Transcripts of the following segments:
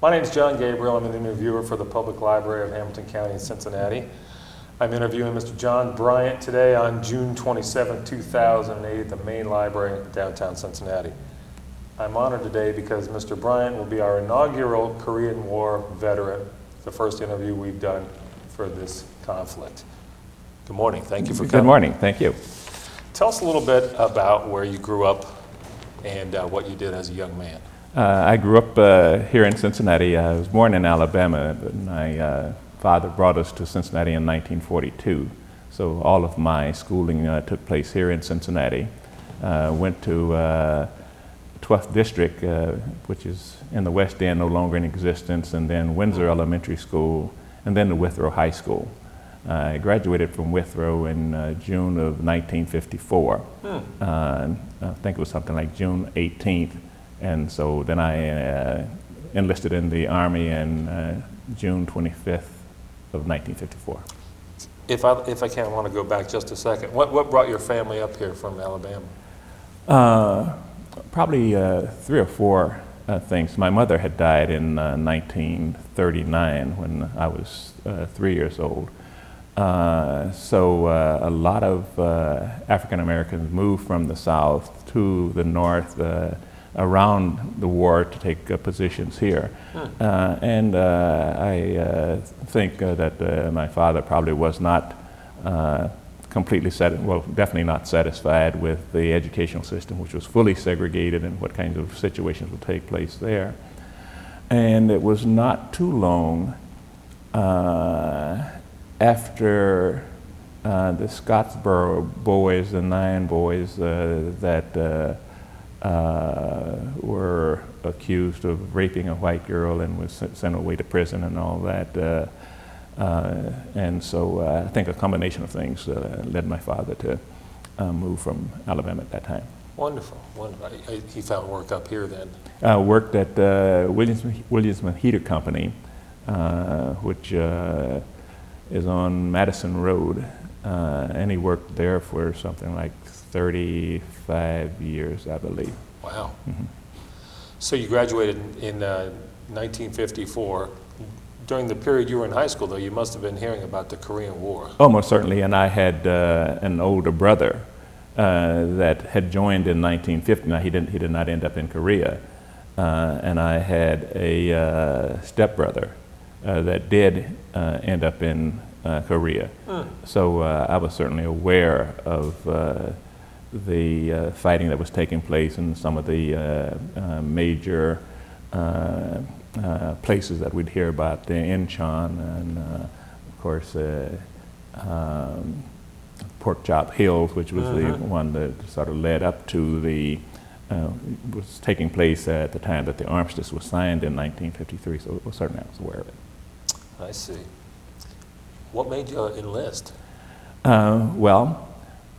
My name is John Gabriel. I'm an interviewer for the Public Library of Hamilton County in Cincinnati. I'm interviewing Mr. John Bryant today on June 27, 2008 at the main library in downtown Cincinnati. I'm honored today because Mr. Bryant will be our inaugural Korean War veteran, the first interview we've done for this conflict. Good morning. Thank you for coming. Good morning. Thank you. Tell us a little bit about where you grew up and what you did as a young man. I grew up here in Cincinnati. I was born in Alabama, but my father brought us to Cincinnati in 1942. So all of my schooling took place here in Cincinnati. Went to 12th District, which is in the West End, no longer in existence, and then Windsor Elementary School, and then the Winthrop High School. I graduated from Winthrop in June of 1954. I think it was something like June 18th. And so then I enlisted in the Army in June 25th of 1954. If I can, I want to go back just a second. What brought your family up here from Alabama? Probably 3 or 4 things. My mother had died in 1939 when I was 3 years old. So a lot of African Americans moved from the South to the North around the war to take positions here. And I think that my father probably was not completely definitely not satisfied with the educational system, which was fully segregated, and what kinds of situations would take place there. And it was not too long after the Scottsboro boys, the 9 boys that were accused of raping a white girl and was sent away to prison and all that. And so I think a combination of things led my father to move from Alabama at that time. Wonderful, wonderful. He found work up here then? Worked at Williams Heater Company, which is on Madison Road. And he worked there for something like 35 years, I believe. Wow. Mm-hmm. So you graduated in 1954. During the period you were in high school, though, you must have been hearing about the Korean War. Oh, most certainly. And I had an older brother that had joined in 1950. Now, he did not end up in Korea. And I had a stepbrother that did end up in Korea. So I was certainly aware of the fighting that was taking place in some of the major places that we'd hear about, Incheon and of course Pork Chop Hills, which was the one that sort of led up to the was taking place at the time that the armistice was signed in 1953. So certainly I was aware of it. I see. What made you enlist?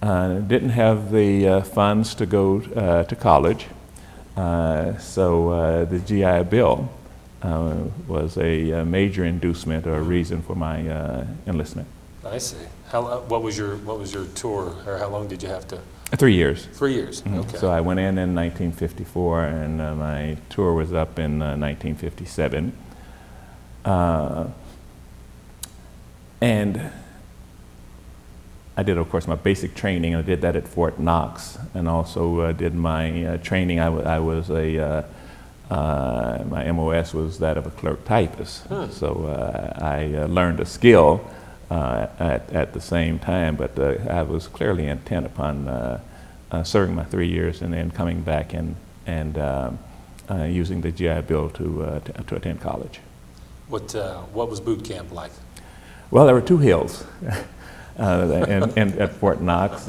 Didn't have the funds to go to college, so the GI Bill was a major inducement or reason for my enlistment. I see. What was your tour, or how long did you have to? 3 years. 3 years. Mm-hmm. Okay. So I went in 1954, and my tour was up in 1957. And I did, of course, my basic training. I did that at Fort Knox, and also did my training. I was my MOS was that of a clerk typist. So I learned a skill at the same time, but I was clearly intent upon serving my 3 years and then coming back and using the GI Bill to attend college. What was boot camp like? Well, there were 2 hills at Fort Knox.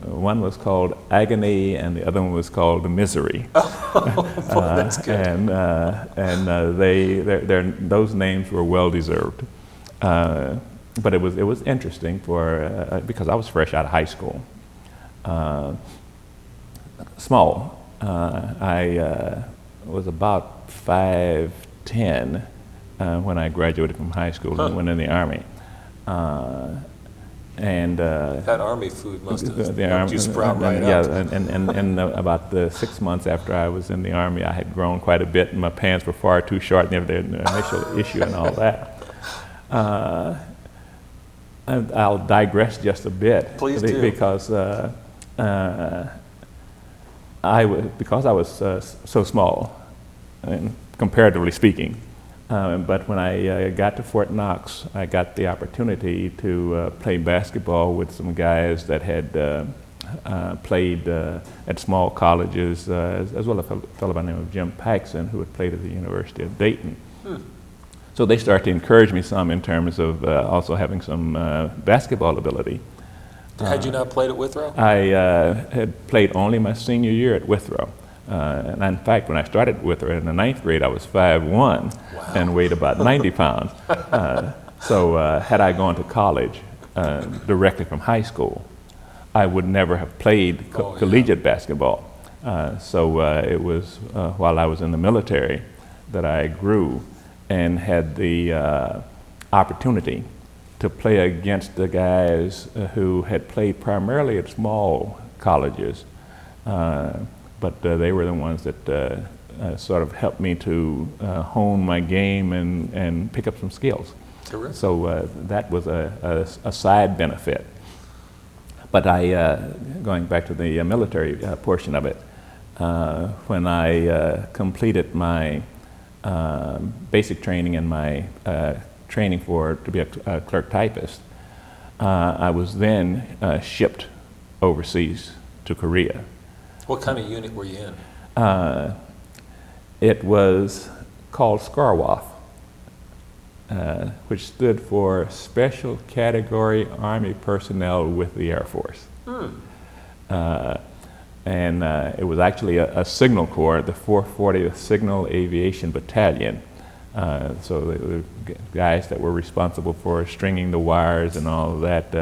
One was called Agony, and the other one was called Misery. Oh, boy, that's good. Those names were well deserved. But it was interesting because I was fresh out of high school. Small. I was about 5'10" when I graduated from high school and went in the Army. And that Army food must have the helped you sprout right up. And about 6 months after I was in the Army, I had grown quite a bit, and my pants were far too short, and the initial issue and all that. I'll digress just a bit. Please do. Because I was so small, and comparatively speaking. But when I got to Fort Knox, I got the opportunity to play basketball with some guys that had played at small colleges, as well as a fellow by the name of Jim Paxson, who had played at the University of Dayton. So they started to encourage me some in terms of also having some basketball ability. Had you not played at Winthrop? I had played only my senior year at Winthrop. And in fact, when I started with her in the 9th grade, I was 5'1", wow, and weighed about 90 pounds. So had I gone to college directly from high school, I would never have played collegiate basketball. So it was while I was in the military that I grew and had the opportunity to play against the guys who had played primarily at small colleges. But they were the ones that sort of helped me to hone my game and pick up some skills. Terrific. So that was a side benefit. But going back to the military portion of it, when I completed my basic training and my training to be a clerk typist, I was then shipped overseas to Korea. What kind of unit were you in? It was called SCARWAF, which stood for Special Category Army Personnel with the Air Force. And it was actually a signal corps, the 440th Signal Aviation Battalion. So the guys that were responsible for stringing the wires and all of that,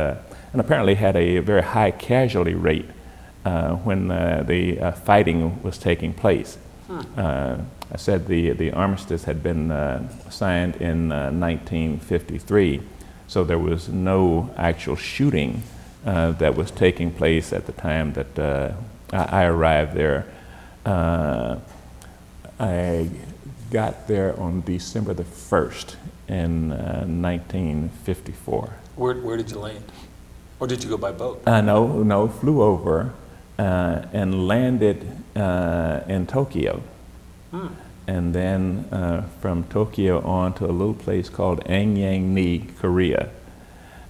and apparently had a very high casualty rate when the fighting was taking place. I said the armistice had been signed in 1953, so there was no actual shooting that was taking place at the time that I arrived there. I got there on December the 1st in 1954. Where did you land? Or did you go by boat? No, flew over and landed in Tokyo. And then from Tokyo on to a little place called Anyang, Korea.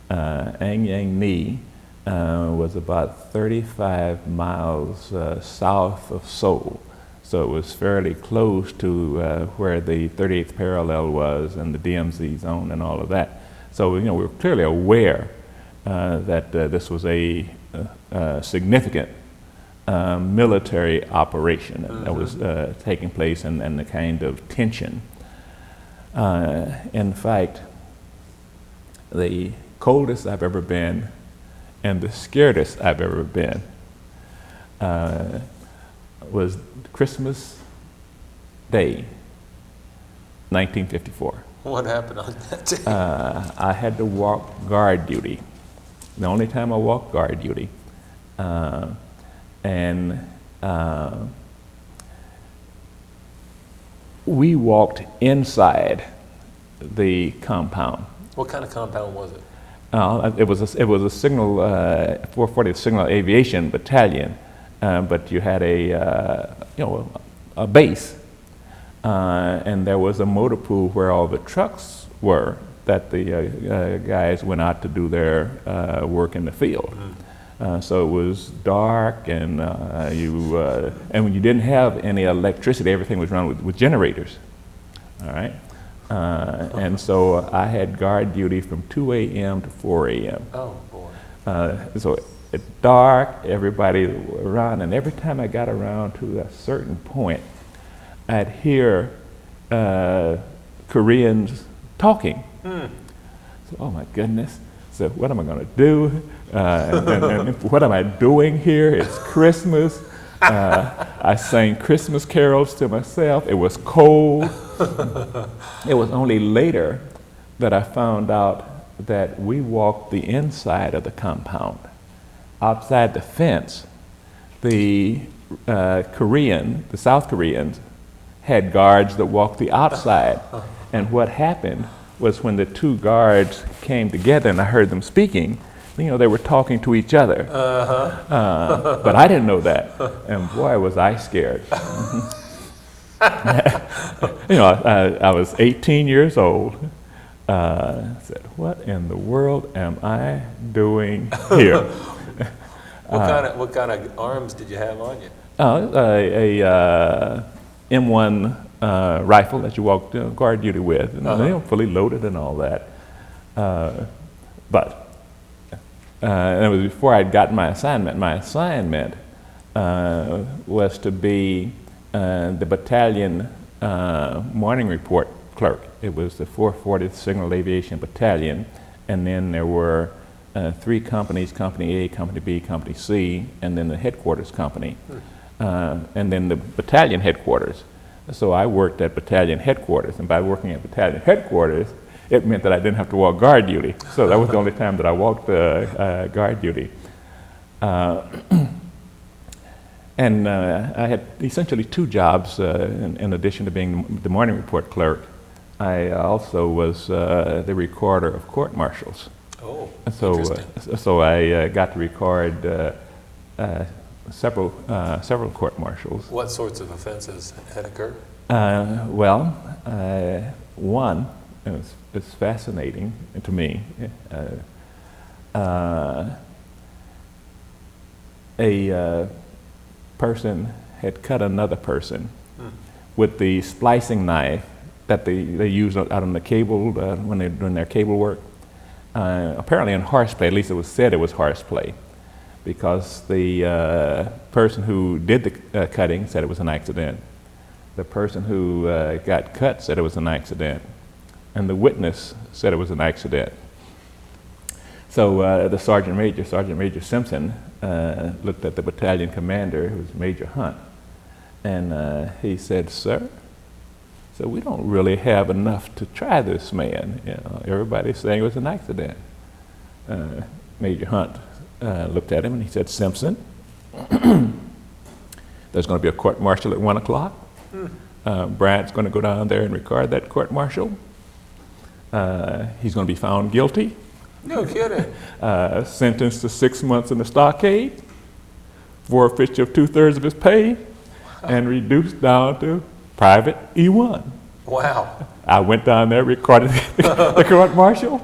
Anyang was about 35 miles south of Seoul. So it was fairly close to where the 38th parallel was and the DMZ zone and all of that. So we were clearly aware that this was a significant military operation that was taking place, and the kind of tension. In fact, the coldest I've ever been and the scaredest I've ever been was Christmas Day, 1954. What happened on that day? I had to walk guard duty. The only time I walked guard duty. And we walked inside the compound. What kind of compound was it? It was a signal 440th Signal Aviation Battalion, but you had a base, and there was a motor pool where all the trucks were that the guys went out to do their work in the field. So it was dark, and and when you didn't have any electricity, everything was run with generators. All right, and so I had guard duty from 2 a.m. to 4 a.m. Oh boy! So it's dark, everybody around, and every time I got around to a certain point, I'd hear Koreans talking. So, oh my goodness! So what am I going to do? And what am I doing here? It's Christmas. I sang Christmas carols to myself. It was cold. It was only later that I found out that we walked the inside of the compound. Outside the fence, the South Koreans had guards that walked the outside. And what happened was when the two guards came together and I heard them speaking, they were talking to each other. But I didn't know that. And boy, was I scared. I was 18 years old. I said, what in the world am I doing here? What kind of arms did you have on you? A M1 rifle that you walked guard duty with. And they were fully loaded and all that. But and it was before I'd gotten my assignment. My assignment was to be the battalion morning report clerk. It was the 440th Signal Aviation Battalion, and then there were 3 companies, Company A, Company B, Company C, and then the headquarters company, and then the battalion headquarters. So I worked at battalion headquarters, and by working at battalion headquarters, it meant that I didn't have to walk guard duty. So that was the only time that I walked guard duty. And I had essentially 2 jobs in addition to being the morning report clerk. I also was the recorder of court martials. Oh, interesting. So I got to record several court martials. What sorts of offenses had occurred? One, it's fascinating to me. A person had cut another person with the splicing knife that they use out on the cable when they're doing their cable work. Apparently in horseplay, at least it was said it was horseplay, because the person who did the cutting said it was an accident. The person who got cut said it was an accident. And the witness said it was an accident. So the Sergeant Major Simpson, looked at the battalion commander, who was Major Hunt, and he said, "Sir, so we don't really have enough to try this man. Everybody's saying it was an accident." Major Hunt looked at him and he said, "Simpson, there's going to be a court martial at 1 o'clock. Bryant's going to go down there and record that court martial. He's going to be found guilty. No kidding. Sentenced to 6 months in the stockade, forfeiture of 2/3 of his pay, and reduced down to private E1. Wow. I went down there, recorded the court martial,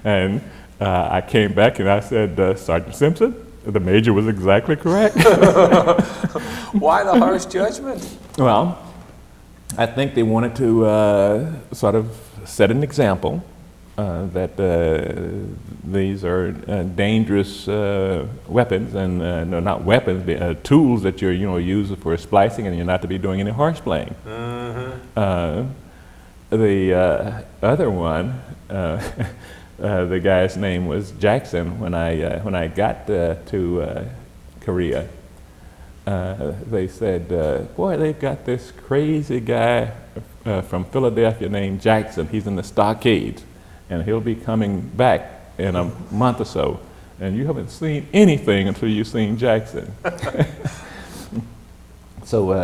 and I came back and I said, "Sergeant Simpson, the major was exactly correct." Why the harsh judgment? Well, I think they wanted to sort of set an example that these are dangerous weapons, and no, not weapons, but tools that you're use for splicing, and you're not to be doing any horseplaying. The other one, the guy's name was Jackson. When I got to Korea, they said, "Boy, they've got this crazy guy from Philadelphia named Jackson. He's in the stockades, and he'll be coming back in a month or so. And you haven't seen anything until you've seen Jackson." So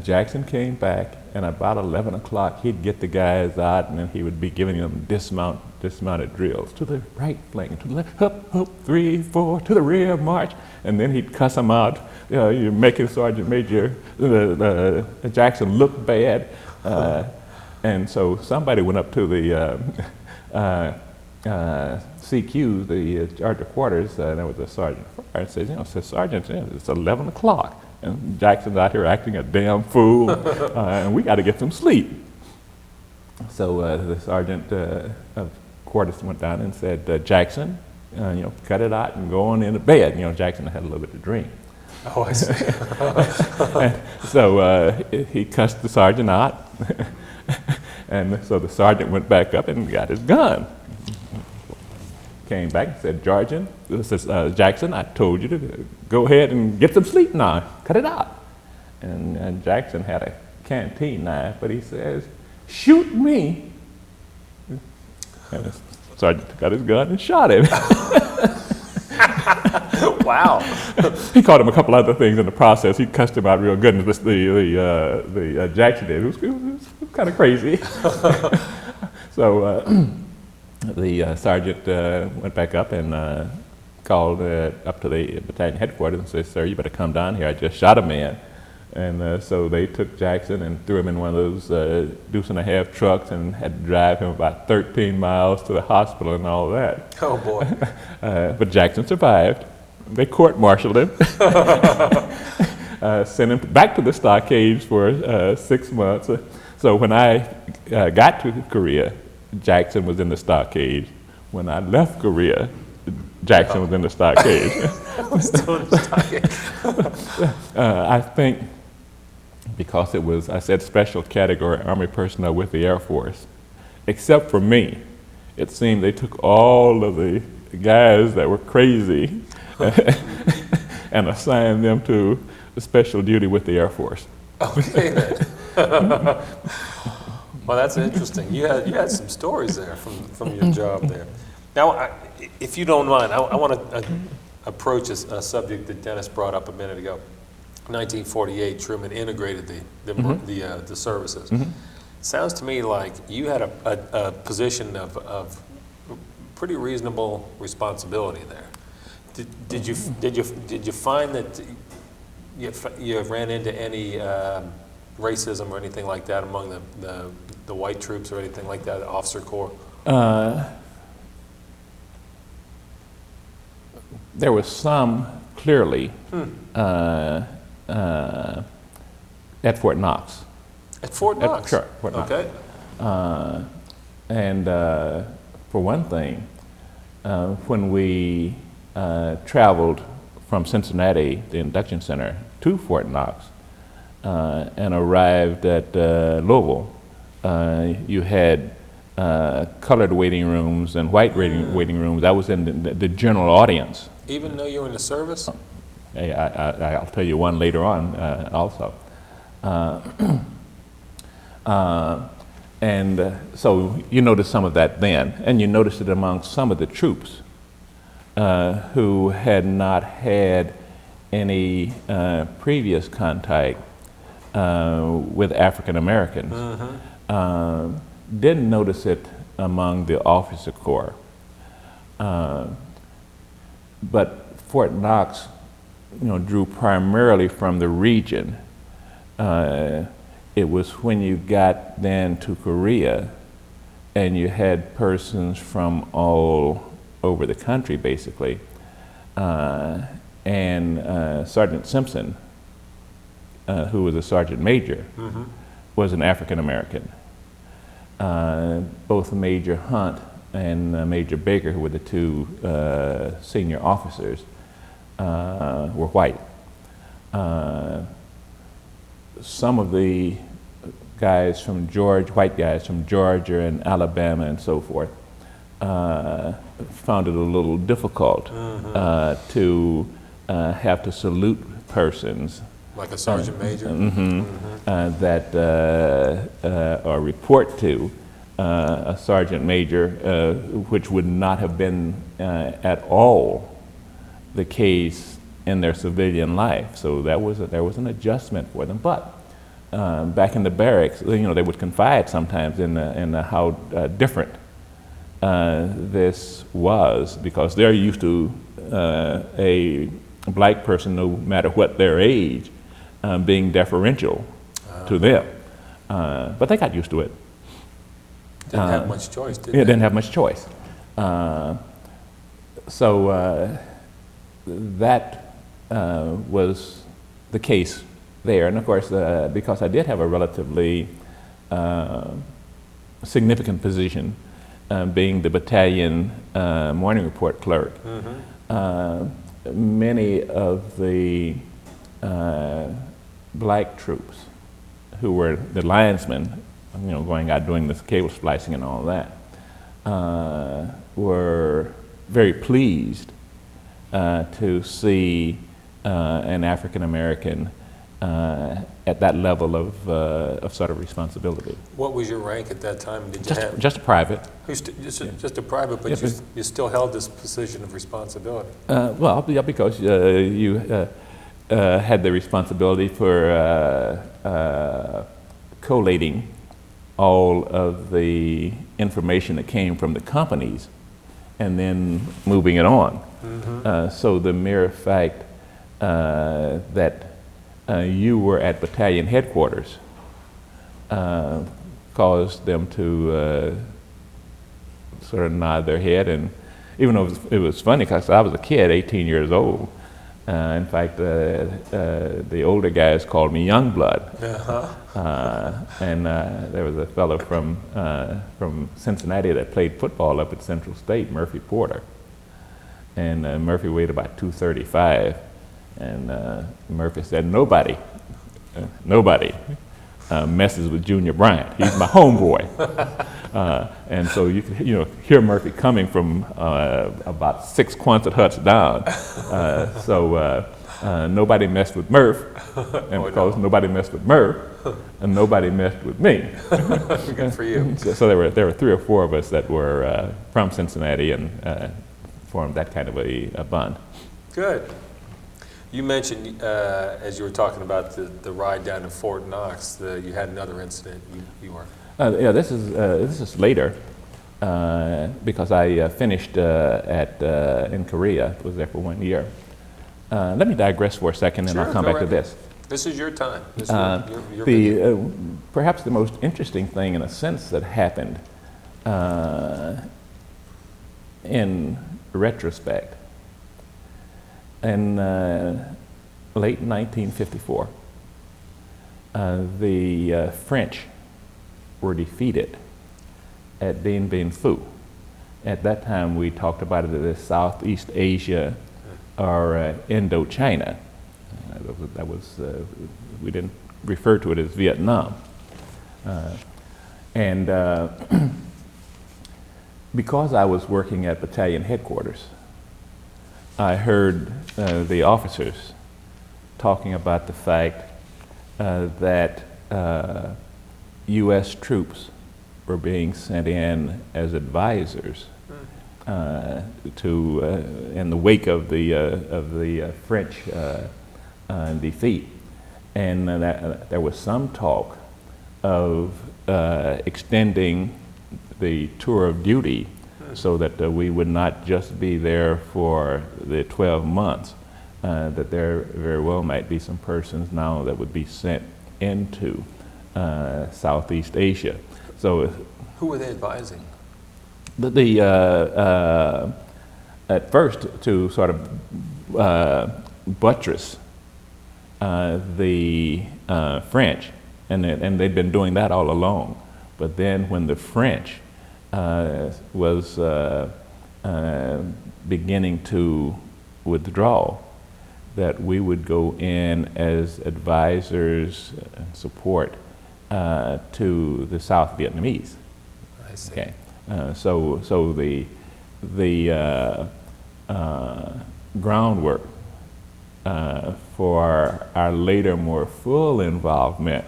Jackson came back, and about 11 o'clock, he'd get the guys out, and then he would be giving them dismounted drills. To the right flank, to the left, up, 3, 4, to the rear, march. And then he'd cuss them out. You're making Sergeant Major Jackson look bad. And so somebody went up to the CQ, the charge of quarters, and there was a sergeant and said, "Sergeant, it's 11 o'clock. And Jackson's out here acting a damn fool, and we got to get some sleep." So the sergeant of quarters went down and said, "Jackson, cut it out and go on into bed." Jackson had a little bit to drink. Oh, I see. So he cussed the sergeant out, and so the sergeant went back up and got his gun. Came back and said, "Jackson, I told you to go ahead and get some sleep now. Cut it out." And Jackson had a canteen knife, but he says, "Shoot me." And the sergeant got his gun and shot him. Wow. He caught him a couple other things in the process. He cussed him out real good. And the Jackson did. It was kind of crazy. So the sergeant went back up and called up to the battalion headquarters and said, "Sir, you better come down here. I just shot a man." And so they took Jackson and threw him in one of those deuce-and-a-half trucks and had to drive him about 13 miles to the hospital and all that. Oh, boy. But Jackson survived. They court-martialed him, sent him back to the stockades for 6 months. So when I got to Korea, Jackson was in the stockade. When I left Korea, Jackson was in the stockade. Still in the stockade. I think because it was, I said, special category Army personnel with the Air Force, except for me, it seemed they took all of the guys that were crazy and assigned them to special duty with the Air Force. Okay, then. Well, that's interesting. You had some stories there from your job there. Now, if you don't mind, I want to approach a subject that Dennis brought up a minute ago. 1948, Truman integrated the services. Mm-hmm. Sounds to me like you had a position of pretty reasonable responsibility there. Did you find that you ran into any racism or anything like that among the white troops or anything like that, officer corps? There was some, clearly, at Fort Knox. At Fort Knox? Sure, Fort Knox. Okay. And for one thing, when we traveled from Cincinnati, the induction center, to Fort Knox, and arrived at Louisville, you had colored waiting rooms and white waiting rooms. I was in the general audience. Even though you were in the service? I'll tell you one later on also. And so you noticed some of that then, and you noticed it among some of the troops who had not had any previous contact with African Americans. Mm-hmm. Didn't notice it among the officer corps. But Fort Knox, drew primarily from the region. It was when you got then to Korea and you had persons from all over the country, basically. And Sergeant Simpson, who was a sergeant major, Mm-hmm. was an African American. Both Major Hunt and Major Baker, who were the two senior officers, were white. Some of the guys from white guys from Georgia and Alabama and so forth, found it a little difficult to have to salute persons. Like a sergeant major? That or report to a sergeant major, which would not have been at all the case in their civilian life. So there was an adjustment for them. But back in the barracks, they would confide sometimes in how different this was, because they're used to a black person, no matter what their age, being deferential to them. But they got used to it. Didn't have much choice, did Yeah, they? didn't have much choice. So that was the case there. And of course, because I did have a relatively significant position, being the battalion morning report clerk, many of the black troops who were the linesmen, going out doing this cable splicing and all that, were very pleased to see an African American at that level of sort of responsibility. What was your rank at that time? Did you have Just a private. just a private, but you still held this position of responsibility? Well, yeah, because you had the responsibility for collating all of the information that came from the companies and then moving it on. So the mere fact that you were at battalion headquarters caused them to sort of nod their head, and even though it was funny because I was a kid, 18 years old. In fact, the older guys called me young blood. And there was a fellow from Cincinnati that played football up at Central State, Murphy Porter. And Murphy weighed about 235. And Murphy said, nobody messes with Junior Bryant. He's my homeboy. And so you could, hear Murphy coming from about 6 Quonset huts down. So nobody messed with Murph, and because nobody messed with Murph, and nobody messed with me. Good for you. So there were 3 or 4 of us that were from Cincinnati and formed that kind of a bond. Good. You mentioned, as you were talking about the ride down to Fort Knox, you had another incident you were. Yeah, this is later because I finished in Korea. Was there for 1 year. Let me digress for a second, and I'll come back to this. This is your time. This is perhaps the most interesting thing, in a sense, that happened in retrospect. In late 1954, the French were defeated at Dien Bien Phu. At that time, we talked about it as Southeast Asia or Indochina. We didn't refer to it as Vietnam. Because I was working at battalion headquarters, I heard the officers talking about the fact that U.S. troops were being sent in as advisors in the wake of the French defeat, and that there was some talk of extending the tour of duty so that we would not just be there for the 12 months, that there very well might be some persons now that would be sent into Southeast Asia. So, who were they advising? At first, to sort of buttress the French, and they'd been doing that all along. But then, when the French was beginning to withdraw, that we would go in as advisors and support to the South Vietnamese. I see. Okay, so the groundwork for our later, more full involvement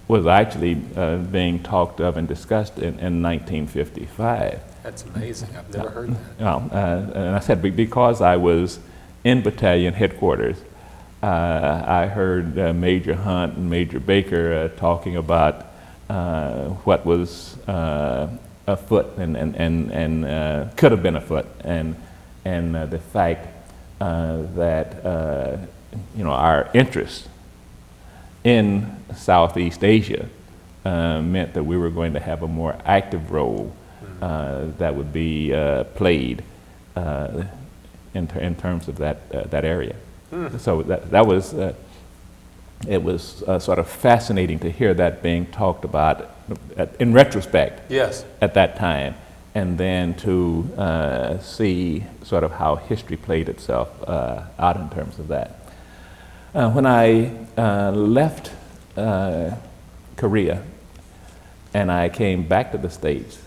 was actually being talked of and discussed in 1955. That's amazing. I've never heard that. And I said because I was in battalion headquarters, I heard Major Hunt and Major Baker talking about what was afoot and could have been afoot, and the fact that our interest in Southeast Asia meant that we were going to have a more active role that would be played in terms of that area. So that was it was sort of fascinating to hear that being talked about in retrospect. Yes. At that time, and then to see sort of how history played itself out in terms of that. When I left Korea and I came back to the States,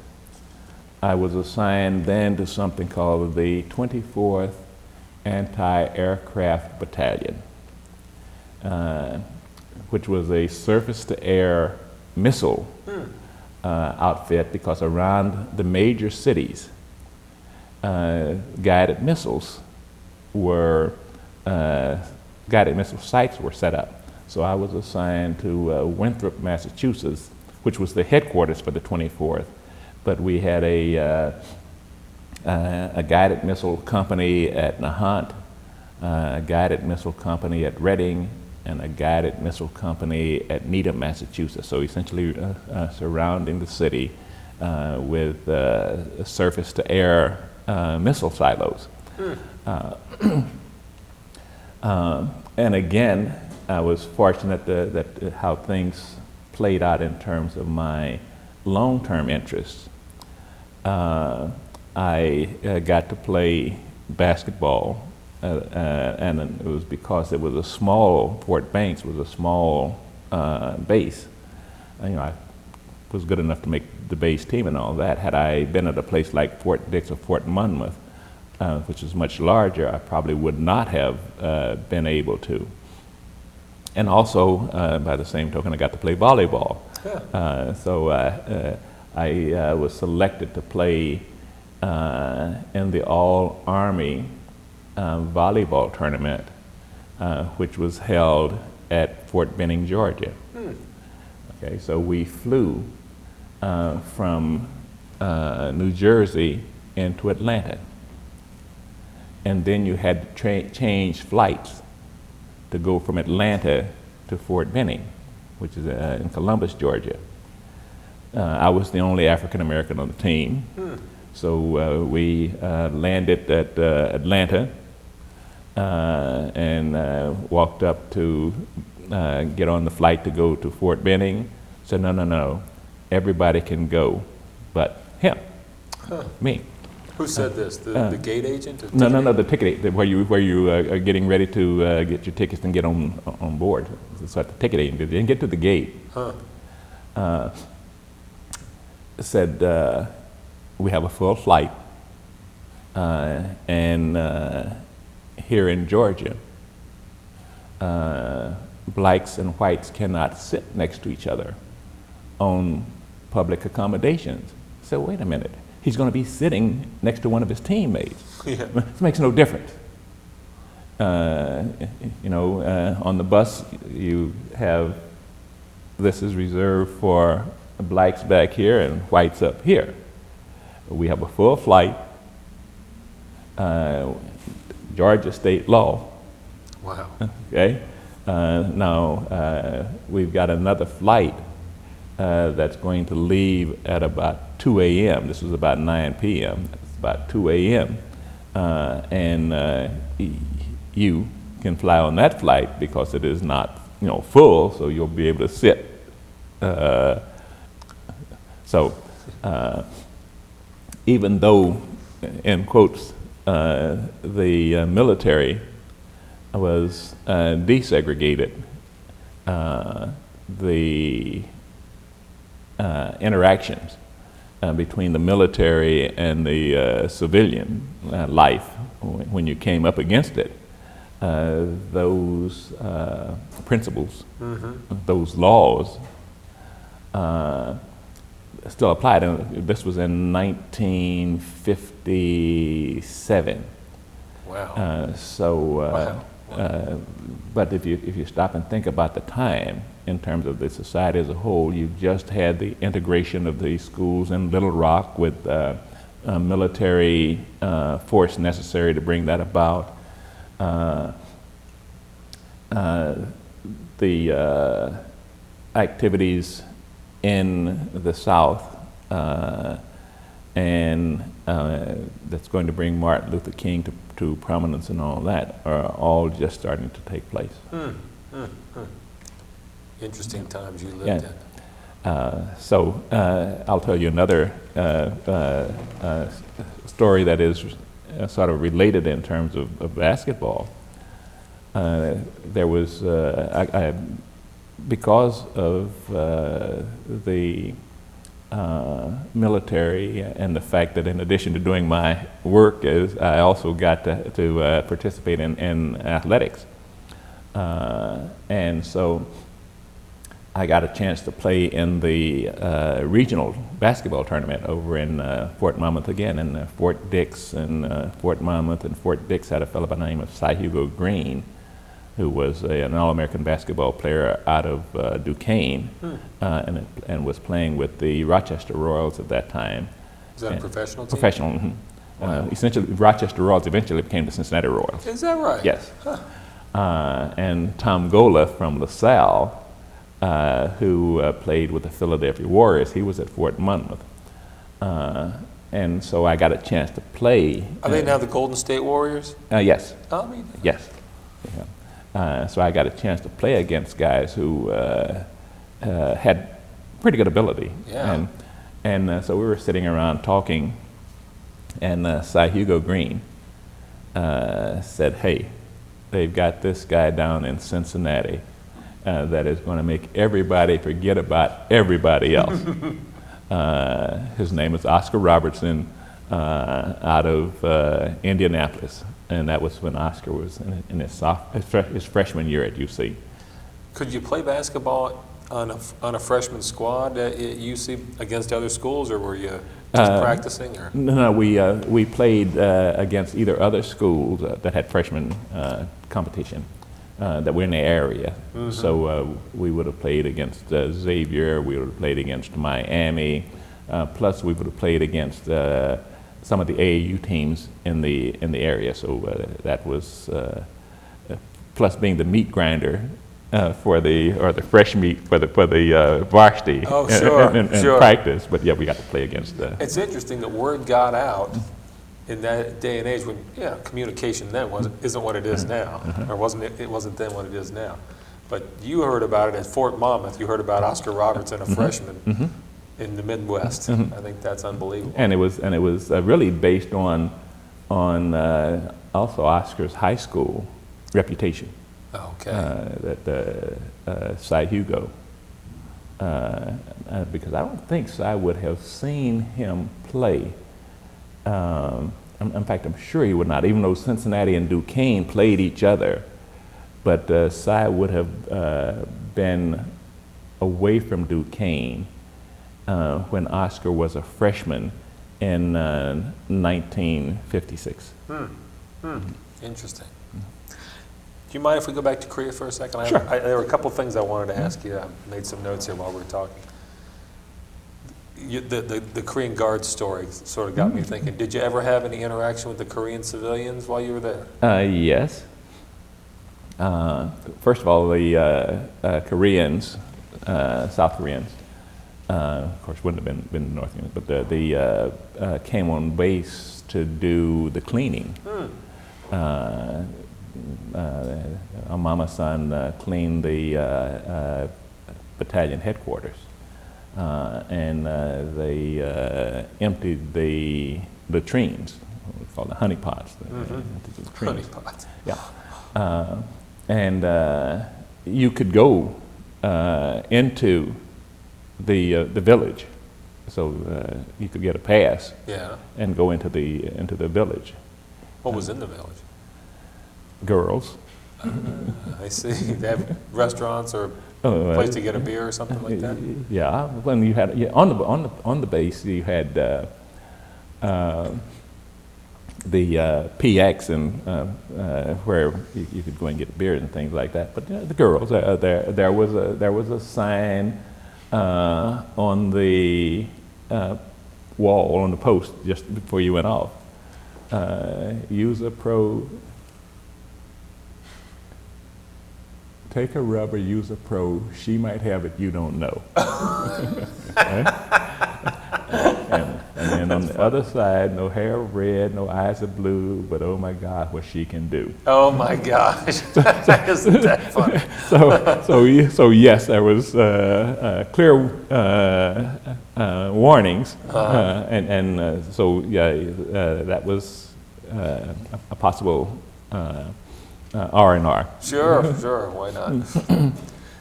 I was assigned then to something called the 24th Anti-Aircraft Battalion. which was a surface-to-air missile outfit, because around the major cities, guided missile sites were set up. So I was assigned to Winthrop, Massachusetts, which was the headquarters for the 24th. But we had a guided missile company at Nahant, a guided missile company at Reading, and a guided missile company at Needham, Massachusetts. So essentially surrounding the city with surface-to-air missile silos. And again, I was fortunate that how things played out in terms of my long-term interests. I got to play basketball, and it was because it was a small, Fort Banks was a small base. I was good enough to make the base team and all that. Had I been at a place like Fort Dix or Fort Monmouth, which is much larger, I probably would not have been able to. And also, by the same token, I got to play volleyball. Yeah. So I was selected to play in the All-Army volleyball tournament, which was held at Fort Benning, Georgia. Okay, so we flew from New Jersey into Atlanta. And then you had to change flights to go from Atlanta to Fort Benning, which is in Columbus, Georgia. I was the only African American on the team. So we landed at Atlanta and walked up to get on the flight to go to Fort Benning. Said, no, everybody can go but him, me. Who said this? The gate agent? No, the ticket, where you are getting ready to get your tickets and get on board. So at the ticket agent, they didn't get to the gate. Said, we have a full flight, and here in Georgia, blacks and whites cannot sit next to each other on public accommodations. So wait a minute. He's going to be sitting next to one of his teammates. Yeah. This makes no difference. On the bus, you have, this is reserved for blacks back here and whites up here. We have a full flight, Georgia state law. Wow. Okay. Now, we've got another flight that's going to leave at about 2 a.m. This was about 9 p.m. It's about 2 a.m. And you can fly on that flight because it is not, full, so you'll be able to sit. Even though, in quotes, the military was desegregated, the interactions between the military and the civilian life, when you came up against it, those principles, those laws still applied. And this was in 1957. Wow. But if you stop and think about the time, in terms of the society as a whole, you just had the integration of the schools in Little Rock with military force necessary to bring that about. The activities in the South and that's going to bring Martin Luther King to prominence and all that are all just starting to take place. Interesting times you lived in. So I'll tell you another story that is sort of related in terms of basketball. There was, because of the military and the fact that in addition to doing my work, I also got to participate in athletics. And so I got a chance to play in the regional basketball tournament over in Fort Monmouth again, and Fort Dix and Fort Monmouth and Fort Dix had a fellow by the name of Cy Hugo Green, who was an All-American basketball player out of Duquesne, and was playing with the Rochester Royals at that time. Is that a professional team? Professional. Mm-hmm. Wow. Essentially, Rochester Royals eventually became the Cincinnati Royals. Is that right? Yes. Huh. And Tom Gola from LaSalle, who played with the Philadelphia Warriors, he was at Fort Monmouth. And so I got a chance to play. Are they now the Golden State Warriors? Yes. Oh, I mean, yes. Yeah. So I got a chance to play against guys who had pretty good ability. Yeah. And so we were sitting around talking, and Cy Hugo Green said, "Hey, they've got this guy down in Cincinnati that is going to make everybody forget about everybody else." His name is Oscar Robertson out of Indianapolis, and that was when Oscar was in his freshman year at UC. Could you play basketball on a freshman squad at UC against other schools, or were you just practicing? Or? No, we played against either other schools that had freshman competition that were in the area. Mm-hmm. So we would have played against Xavier, we would have played against Miami, plus we would have played against some of the AAU teams in the area. So that was plus being the meat grinder for the fresh meat for the varsity. Oh, sure, and sure. Practice. But yeah, we got to play against. It's interesting that word got out in that day and age when communication then isn't what it is now, or it wasn't then what it is now. But you heard about it at Fort Monmouth. You heard about Oscar Robertson, a freshman in the Midwest. I think that's unbelievable. And it was really based on also Oscar's high school reputation. Okay. That Cy Hugo, because I don't think Cy would have seen him play. In fact, I'm sure he would not, even though Cincinnati and Duquesne played each other. But Cy would have been away from Duquesne when Oscar was a freshman in 1956. Interesting. Do you mind if we go back to Korea for a second? Sure. There were a couple things I wanted to ask you. I made some notes here while we were talking. The Korean Guard story sort of got me thinking. Did you ever have any interaction with the Korean civilians while you were there? Yes. First of all, the Koreans, South Koreans, of course wouldn't have been North Koreans, but they came on base to do the cleaning. Our mama's son cleaned the battalion headquarters, and they emptied the latrines, called the honey pots. Honey pots. Yeah, and you could go into the village, so you could get a pass. Yeah. And go into the village. What was in the village? Girls. I see. They have restaurants or a place to get a beer or something like that. Yeah. When you had on the base, you had the PX and where you could go and get beer and things like that. But the girls, there was a sign on the wall on the post just before you went off. Use a pro. Take a rubber, use a pro. She might have it, you don't know. Right? And then on the other side, no hair red, no eyes are blue, but oh my God, what she can do. Oh my gosh, isn't that funny? So yes, there was clear warnings, and so yeah, that was a possible R&R. Sure, why not?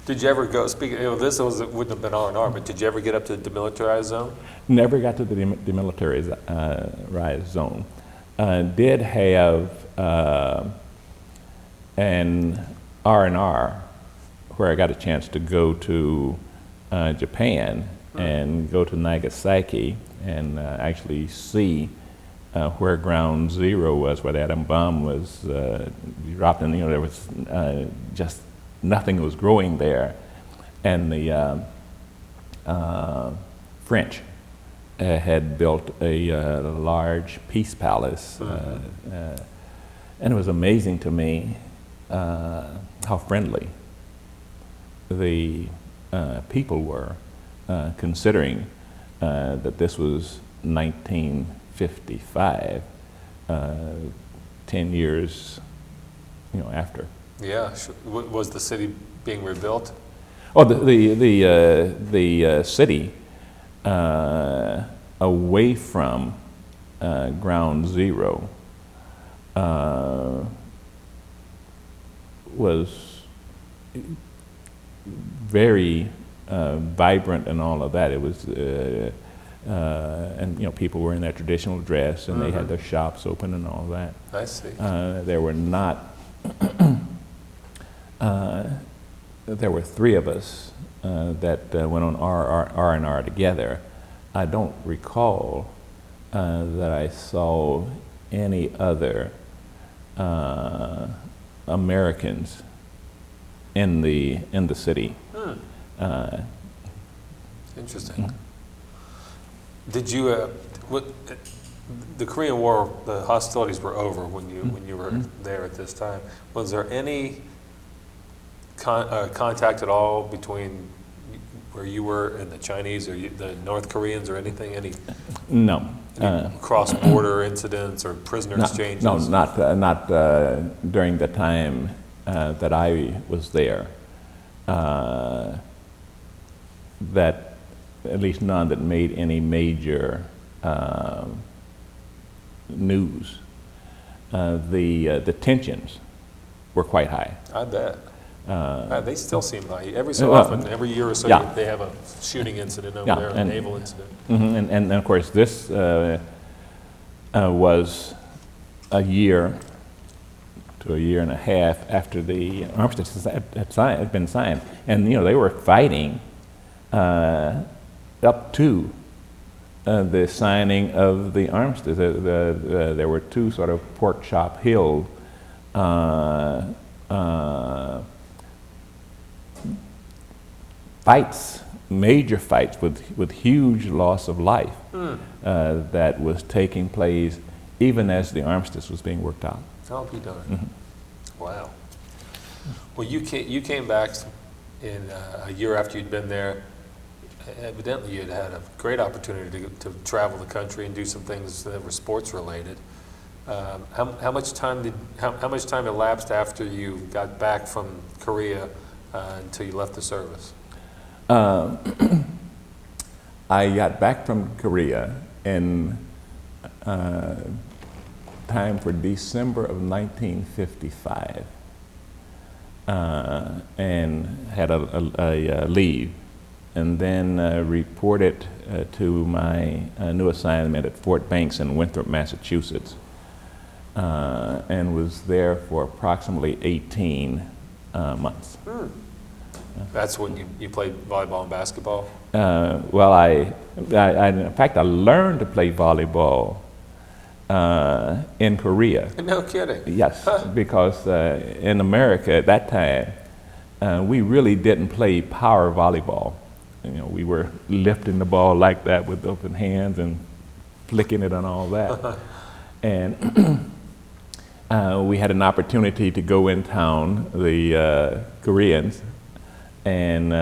Did you ever go, this wouldn't have been R&R, but did you ever get up to the demilitarized zone? Never got to the demilitarized zone. Did have an R&R where I got a chance to go to Japan and go to Nagasaki and actually see where Ground Zero was, where the atom bomb was dropped, and there was just nothing was growing there, and the French had built a large peace palace, and it was amazing to me how friendly the people were, considering that this was 1955, 10 years, after. Yeah, was the city being rebuilt? Oh, the city away from Ground Zero was very vibrant and all of that. It was, and people were in their traditional dress, and they had their shops open and all that. I see. There were not. There were three of us that went on R&R together. I don't recall that I saw any other Americans in the city. Interesting. Did you? The Korean War, the hostilities were over when you were there at this time. Was there any contact at all between where you were and the Chinese or the North Koreans or anything? No. Cross-border incidents or prisoner exchanges? No, not during the time that I was there. That at least none that made any major news. The tensions were quite high. I bet. They still seem high. Every so often, every year or so, they have a shooting incident over there, a naval incident. And of course, this was a year to a year and a half after the armistice had been signed. And they were fighting up to the signing of the armistice. There were two sort of pork chop hill fights, major fights with huge loss of life that was taking place even as the armistice was being worked out. I'll be darned. Wow. Well, you came back in a year after you'd been there. Evidently, you'd had a great opportunity to travel the country and do some things that were sports related. How much time elapsed after you got back from Korea until you left the service? I got back from Korea in time for December of 1955, and had a leave, and then reported to my new assignment at Fort Banks in Winthrop, Massachusetts, and was there for approximately 18 months. That's when you played volleyball and basketball? Well, in fact, I learned to play volleyball in Korea. No kidding. Yes, because in America at that time, we really didn't play power volleyball. We were lifting the ball like that with open hands and flicking it and all that. And we had an opportunity to go in town, the Koreans, and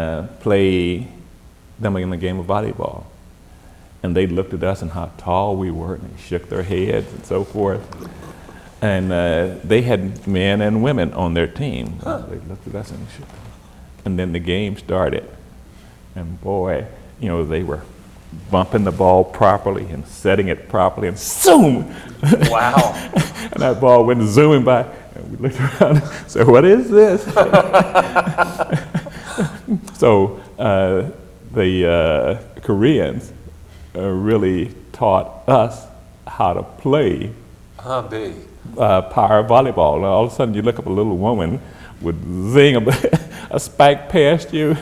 play them in a game of volleyball. And they looked at us and how tall we were, and they shook their heads and so forth. And they had men and women on their team. They looked at us and shook. And then the game started. And boy, they were bumping the ball properly and setting it properly, and zoom! Wow. And that ball went zooming by, and we looked around and said, what is this? So the Koreans really taught us how to play power volleyball. Now, all of a sudden, you look up a little woman with zing a spike past you.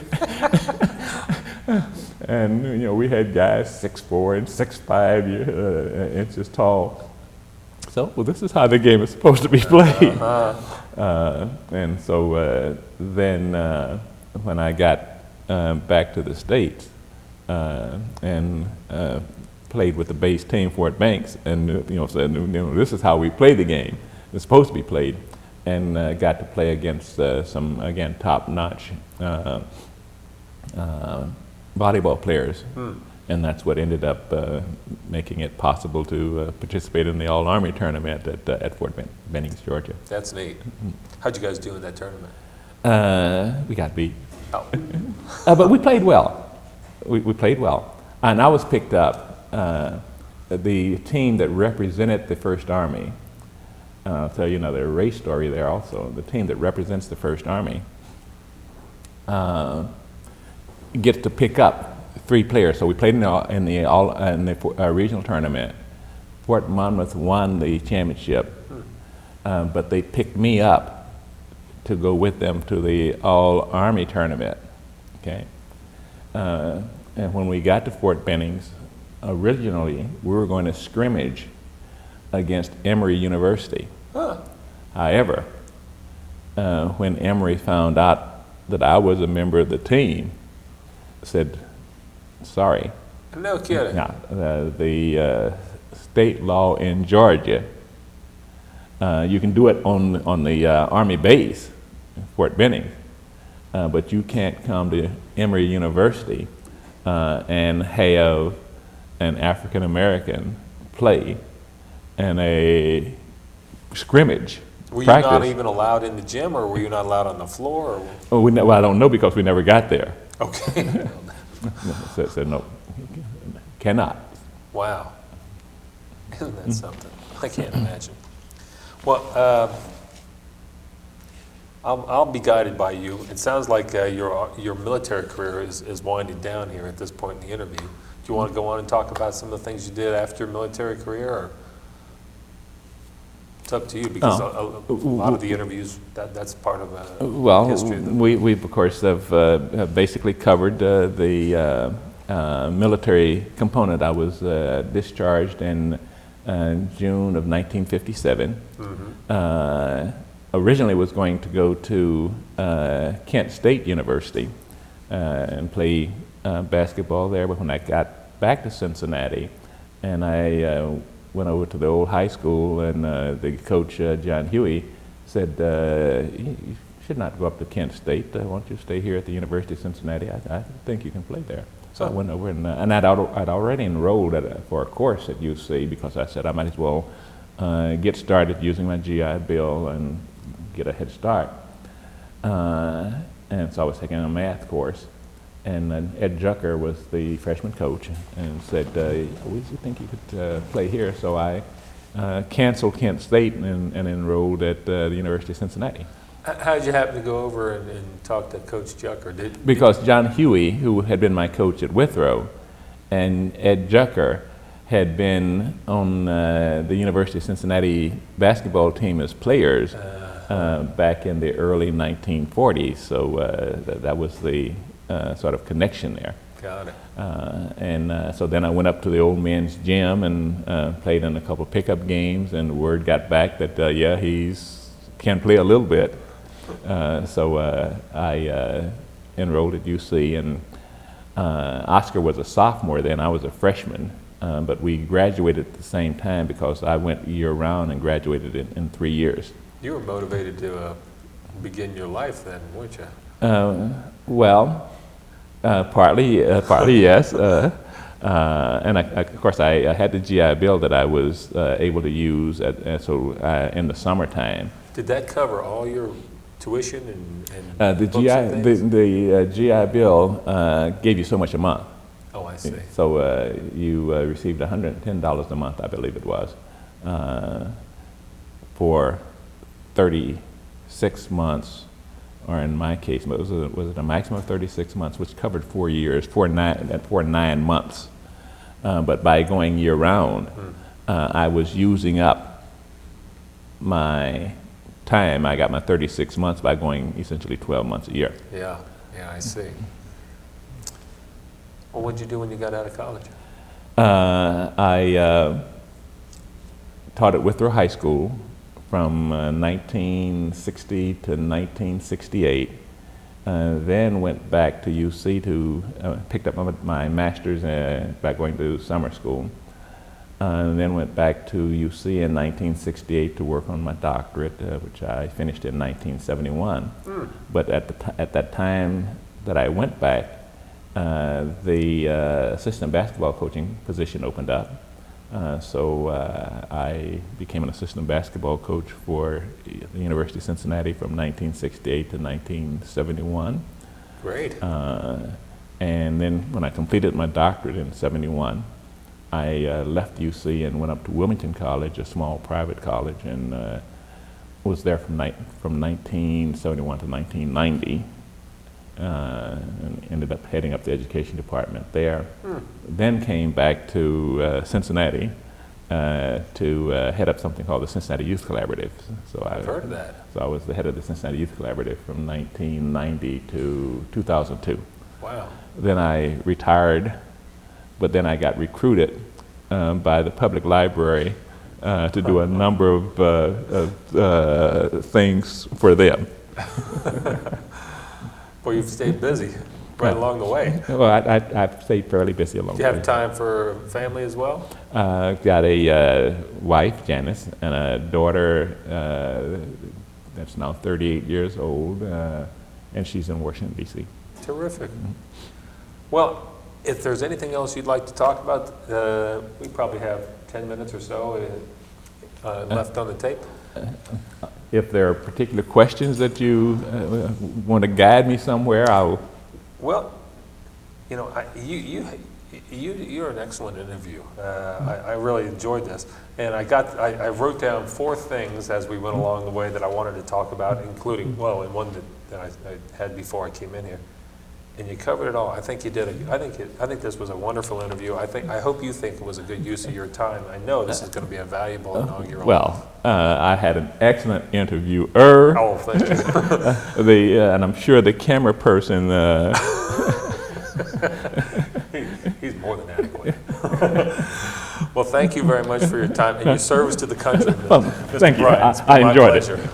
And we had guys 6'4" and 6'5" inches tall. So, well, this is how the game is supposed to be played. And so then when I got back to the States and played with the base team, Fort Banks, and said, this is how we play the game. It's supposed to be played, and got to play against some, again, top-notch volleyball players. And that's what ended up making it possible to participate in the All-Army tournament at Fort Bennings, Georgia. That's neat. How'd you guys do in that tournament? We got beat. Oh. But we played well. We played well. And I was picked up. The team that represented the First Army, I'll tell you another race story there also. The team that represents the First Army gets to pick up 3 players. So we played in the regional tournament. Fort Monmouth won the championship, but they picked me up to go with them to the All-Army tournament. Okay, and when we got to Fort Bennings, originally we were going to scrimmage against Emory University. However, when Emory found out that I was a member of the team, said, sorry. No kidding. Now, the state law in Georgia, you can do it on the Army base, Fort Benning, but you can't come to Emory University and have an African American play in a scrimmage. Were you practice. not even allowed in the gym, or were you not allowed on the floor? Well, well, I don't know because we never got there. Okay. Said no, cannot. Wow. Isn't that something? I can't imagine. Well, I'll be guided by you. It sounds like your military career is winding down here at this point in the interview. Do you want to go on and talk about some of the things you did after your military career, or it's up to you, because a lot of the interviews, that's part of history. We of course have basically covered the military component. I was discharged in June of 1957. Originally was going to go to Kent State University and play basketball there, but when I got back to Cincinnati and I went over to the old high school, and the coach, John Huey, said, you should not go up to Kent State. Why don't you stay here at the University of Cincinnati? I think you can play there. So I went over, and I'd already enrolled for a course at UC, because I said I might as well get started using my GI Bill and get a head start. And so I was taking a math course. And Ed Jucker was the freshman coach, and said, we think you could play here. So I canceled Kent State and enrolled at the University of Cincinnati. How did you happen to go over and talk to Coach Jucker? Because John Huey, who had been my coach at Winthrop, and Ed Jucker had been on the University of Cincinnati basketball team as players back in the early 1940s. So that was the sort of connection there. Got it. And so then I went up to the old men's gym and played in a couple of pickup games, and word got back that yeah, he's can play a little bit. So I enrolled at UC, and Oscar was a sophomore then. I was a freshman, but we graduated at the same time because I went year-round and graduated in 3 years. You were motivated to begin your life then, weren't you? Well, partly yes. And of course, I had the GI Bill that I was able to use in the summertime. Did that cover all your tuition and the GI Bill gave you so much a month. Oh, I see. So you received $110 a month, I believe it was, for 36 months, or in my case, was it a maximum of 36 months, which covered 4 years, for 9 months. But by going year round, I was using up my time, I got my 36 months by going essentially 12 months a year. Yeah, I see. Well, what'd you do when you got out of college? I taught at Winthrop High School from 1960 to 1968. Then went back to UC to picked up my master's by going to summer school. Then went back to UC in 1968 to work on my doctorate, which I finished in 1971. But at that time that I went back, the assistant basketball coaching position opened up. So I became an assistant basketball coach for the University of Cincinnati from 1968 to 1971. Great. And then when I completed my doctorate in 71, I left UC and went up to Wilmington College, a small private college, and was there from 1971 to 1990. And ended up heading up the education department there. Then came back to Cincinnati to head up something called the Cincinnati Youth Collaborative. So I've heard of that. So I was the head of the Cincinnati Youth Collaborative from 1990 to 2002. Wow. Then I retired, but then I got recruited by the public library to do a number of things for them. Well, you've stayed busy right along the way. Well, I've stayed fairly busy along the way. Do you have time for family as well? Got a wife, Janice, and a daughter that's now 38 years old, and she's in Washington, D.C. Terrific. Well, if there's anything else you'd like to talk about, we probably have 10 minutes or so left on the tape. If there are particular questions that you want to guide me somewhere, I'll... Well, you know, you're an excellent interview. I really enjoyed this. And I wrote down 4 things as we went along the way that I wanted to talk about, including, well, and one that I had before I came in here. And you covered it all. I think you did. I think this was a wonderful interview. I hope you think it was a good use of your time. I know this is going to be a valuable inaugural. Well, I had an excellent interviewer. Oh, thank you. And I'm sure the camera person. He's more than adequate. Well, thank you very much for your time and your service to the country, Well, Mr. thank you. Bryant. I enjoyed it.